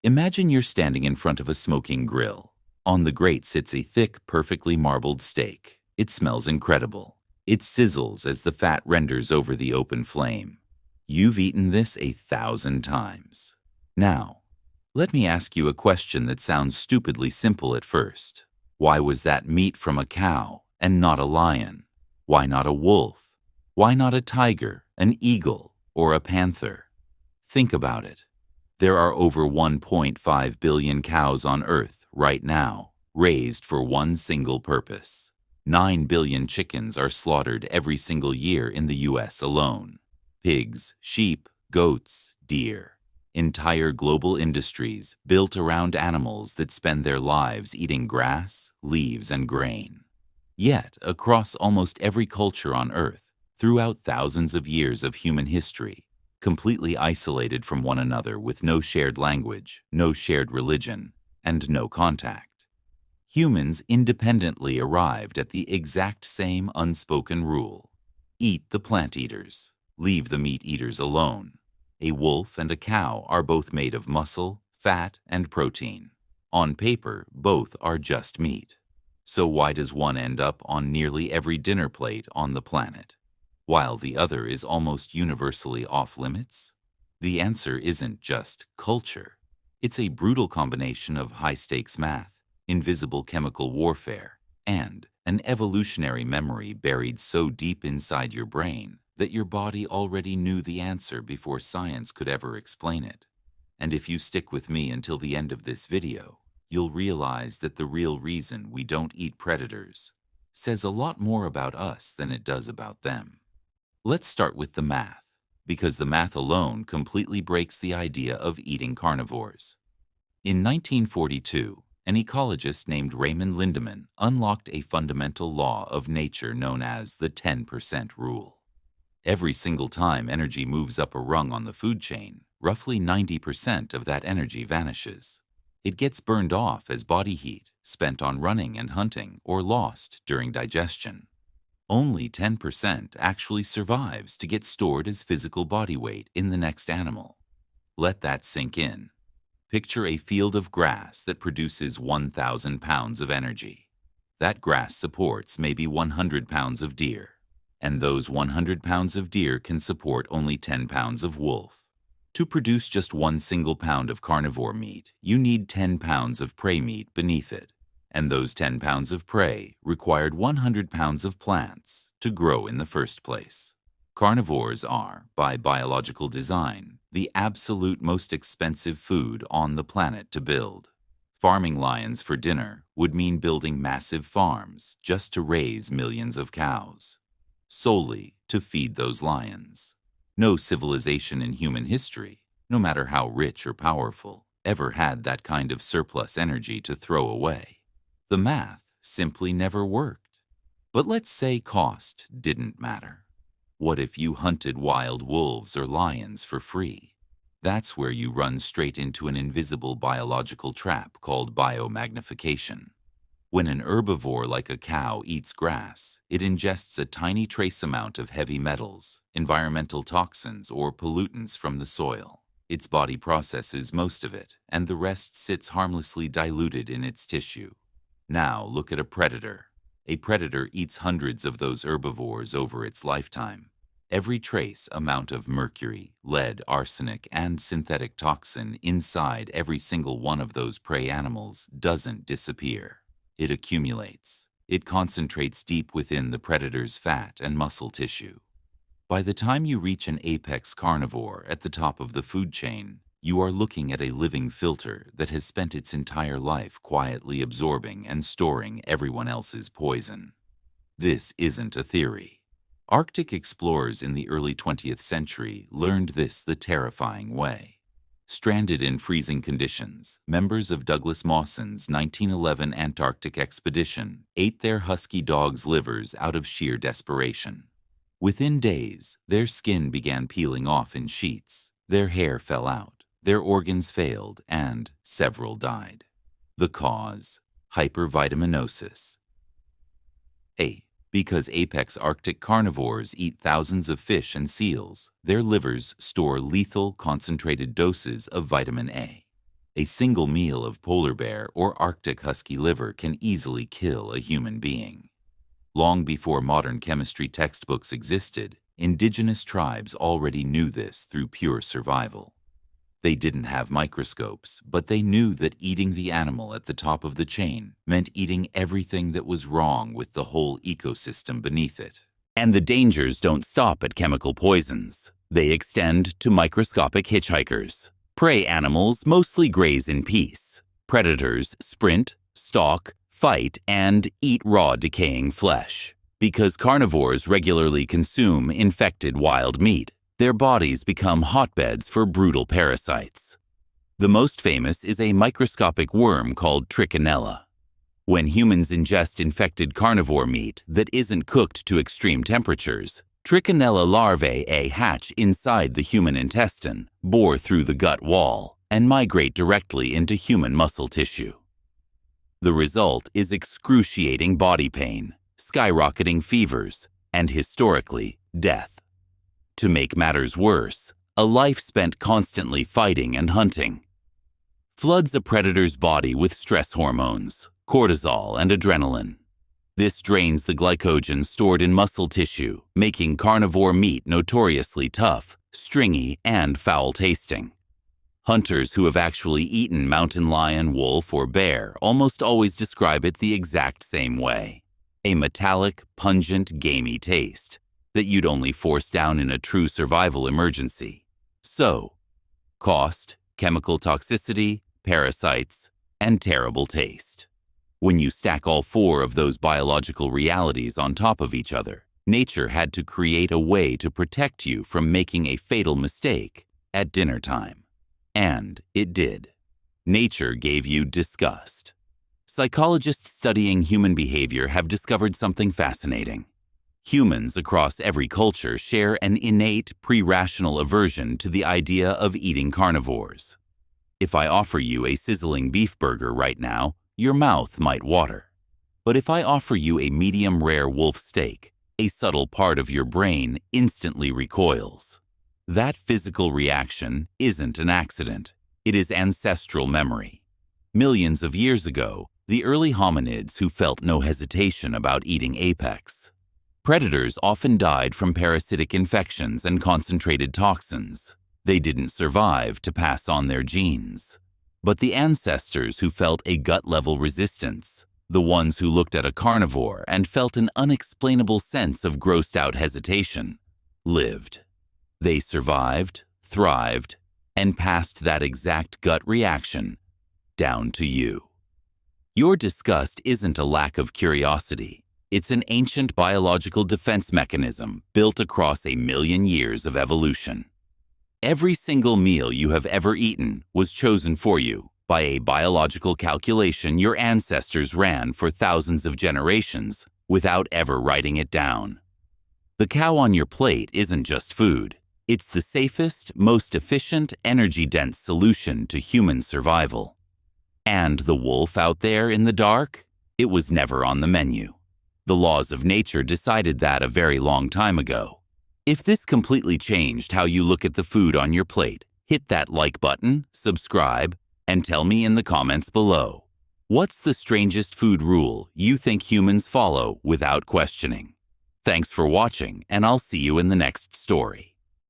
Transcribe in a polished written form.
Imagine you're standing in front of a smoking grill. On the grate sits a thick, perfectly marbled steak. It smells incredible. It sizzles as the fat renders over the open flame. You've eaten this 1,000 times. Now, let me ask you a question that sounds stupidly simple at first. Why was that meat from a cow and not a lion? Why not a wolf? Why not a tiger, an eagle, or a panther? Think about it. There are over 1.5 billion cows on Earth right now, raised for one single purpose. 9 billion chickens are slaughtered every single year in the US alone. Pigs, sheep, goats, deer. Entire global industries built around animals that spend their lives eating grass, leaves, and grain. Yet, across almost every culture on Earth, throughout thousands of years of human history, completely isolated from one another with no shared language, no shared religion, and no contact, humans independently arrived at the exact same unspoken rule. Eat the plant eaters, leave the meat eaters alone. A wolf and a cow are both made of muscle, fat, and protein. On paper, both are just meat. So why does one end up on nearly every dinner plate on the planet, while the other is almost universally off-limits? The answer isn't just culture. It's a brutal combination of high-stakes math, invisible chemical warfare, and an evolutionary memory buried so deep inside your brain that your body already knew the answer before science could ever explain it. And if you stick with me until the end of this video, you'll realize that the real reason we don't eat predators says a lot more about us than it does about them. Let's start with the math, because the math alone completely breaks the idea of eating carnivores. In 1942, an ecologist named Raymond Lindemann unlocked a fundamental law of nature known as the 10% rule. Every single time energy moves up a rung on the food chain, roughly 90% of that energy vanishes. It gets burned off as body heat, spent on running and hunting, or lost during digestion. Only 10% actually survives to get stored as physical body weight in the next animal. Let that sink in. Picture a field of grass that produces 1,000 pounds of energy. That grass supports maybe 100 pounds of deer, and those 100 pounds of deer can support only 10 pounds of wolf. To produce just one single pound of carnivore meat, you need 10 pounds of prey meat beneath it, and those 10 pounds of prey required 100 pounds of plants to grow in the first place. Carnivores are, by biological design, the absolute most expensive food on the planet to build. Farming lions for dinner would mean building massive farms just to raise millions of cows, solely to feed those lions. No civilization in human history, no matter how rich or powerful, ever had that kind of surplus energy to throw away. The math simply never worked. But let's say cost didn't matter. What if you hunted wild wolves or lions for free? That's where you run straight into an invisible biological trap called biomagnification. When an herbivore like a cow eats grass, it ingests a tiny trace amount of heavy metals, environmental toxins, or pollutants from the soil. Its body processes most of it, and the rest sits harmlessly diluted in its tissue. Now look at a predator. A predator eats hundreds of those herbivores over its lifetime. Every trace amount of mercury, lead, arsenic, and synthetic toxin inside every single one of those prey animals doesn't disappear. It accumulates. It concentrates deep within the predator's fat and muscle tissue. By the time you reach an apex carnivore at the top of the food chain, you are looking at a living filter that has spent its entire life quietly absorbing and storing everyone else's poison. This isn't a theory. Arctic explorers in the early 20th century learned this the terrifying way. Stranded in freezing conditions, members of Douglas Mawson's 1911 Antarctic expedition ate their husky dogs' livers out of sheer desperation. Within days, their skin began peeling off in sheets, their hair fell out, their organs failed, and several died. The cause? Hypervitaminosis. A. Because apex Arctic carnivores eat thousands of fish and seals, their livers store lethal concentrated doses of vitamin A. A single meal of polar bear or Arctic husky liver can easily kill a human being. Long before modern chemistry textbooks existed, indigenous tribes already knew this through pure survival. They didn't have microscopes, but they knew that eating the animal at the top of the chain meant eating everything that was wrong with the whole ecosystem beneath it. And the dangers don't stop at chemical poisons. They extend to microscopic hitchhikers. Prey animals mostly graze in peace. Predators sprint, stalk, fight, and eat raw decaying flesh. Because carnivores regularly consume infected wild meat, their bodies become hotbeds for brutal parasites. The most famous is a microscopic worm called Trichinella. When humans ingest infected carnivore meat that isn't cooked to extreme temperatures, Trichinella larvae hatch inside the human intestine, bore through the gut wall, and migrate directly into human muscle tissue. The result is excruciating body pain, skyrocketing fevers, and historically, death. To make matters worse, a life spent constantly fighting and hunting floods a predator's body with stress hormones, cortisol, and adrenaline. This drains the glycogen stored in muscle tissue, making carnivore meat notoriously tough, stringy, and foul-tasting. Hunters who have actually eaten mountain lion, wolf, or bear almost always describe it the exact same way. A metallic, pungent, gamey taste that you'd only force down in a true survival emergency. So, cost, chemical toxicity, parasites, and terrible taste. When you stack all four of those biological realities on top of each other, nature had to create a way to protect you from making a fatal mistake at dinner time. And it did. Nature gave you disgust. Psychologists studying human behavior have discovered something fascinating. Humans across every culture share an innate, pre-rational aversion to the idea of eating carnivores. If I offer you a sizzling beef burger right now, your mouth might water. But if I offer you a medium-rare wolf steak, a subtle part of your brain instantly recoils. That physical reaction isn't an accident. It is ancestral memory. Millions of years ago, the early hominids who felt no hesitation about eating apex. Predators often died from parasitic infections and concentrated toxins. They didn't survive to pass on their genes. But the ancestors who felt a gut-level resistance, the ones who looked at a carnivore and felt an unexplainable sense of grossed-out hesitation, lived. They survived, thrived, and passed that exact gut reaction down to you. Your disgust isn't a lack of curiosity. It's an ancient biological defense mechanism built across 1,000,000 years of evolution. Every single meal you have ever eaten was chosen for you by a biological calculation your ancestors ran for thousands of generations without ever writing it down. The cow on your plate isn't just food. It's the safest, most efficient, energy-dense solution to human survival. And the wolf out there in the dark? It was never on the menu. The laws of nature decided that a very long time ago. If this completely changed how you look at the food on your plate, hit that like button, subscribe, and tell me in the comments below. What's the strangest food rule you think humans follow without questioning? Thanks for watching, and I'll see you in the next story.